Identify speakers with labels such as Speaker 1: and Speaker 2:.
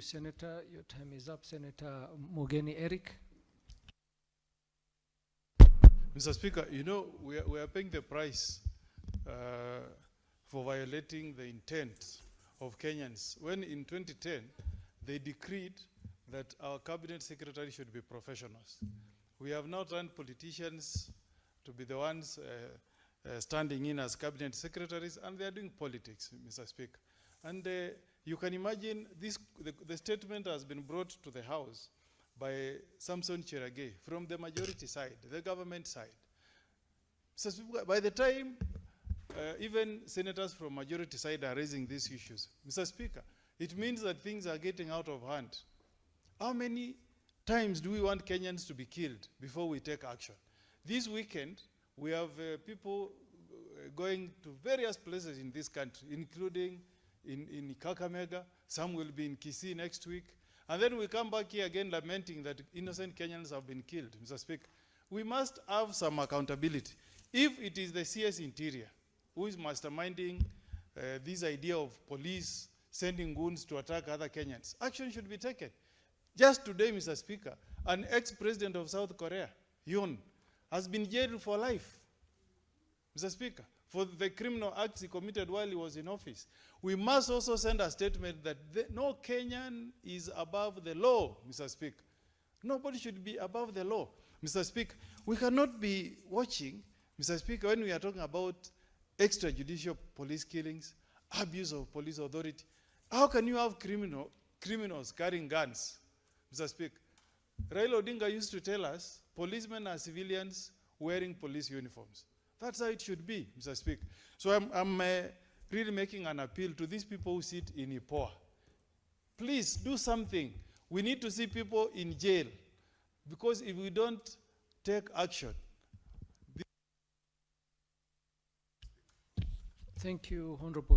Speaker 1: Senator. Your time is up. Senator Mogeni Eric.
Speaker 2: Mr. Speaker, you know, we are paying the price for violating the intent of Kenyans when in 2010 they decreed that our cabinet secretary should be professionals. We have now turned politicians to be the ones standing in as cabinet secretaries, and they are doing politics, Mr. Speaker. And you can imagine this, the statement has been brought to the House by Samson Cherargei from the majority side, the government side. So by the time even senators from majority side are raising these issues, Mr. Speaker, it means that things are getting out of hand. How many times do we want Kenyans to be killed before we take action? This weekend, we have people going to various places in this country, including in Kakamega. Some will be in Kisii next week. And then we come back here again lamenting that innocent Kenyans have been killed, Mr. Speaker. We must have some accountability. If it is the CS Interior who is masterminding this idea of police sending goons to attack other Kenyans, action should be taken. Just today, Mr. Speaker, an ex-president of South Korea, Yoon, has been jailed for life, Mr. Speaker, for the criminal acts he committed while he was in office. We must also send a statement that no Kenyan is above the law, Mr. Speaker. Nobody should be above the law. Mr. Speaker, we cannot be watching, Mr. Speaker, when we are talking about extrajudicial police killings, abuse of police authority. How can you have criminals carrying guns, Mr. Speaker? Raila Odinga used to tell us policemen are civilians wearing police uniforms. That's how it should be, Mr. Speaker. So I'm really making an appeal to these people who sit in IPOA. Please do something. We need to see people in jail, because if we don't take action.
Speaker 1: Thank you, Honorable.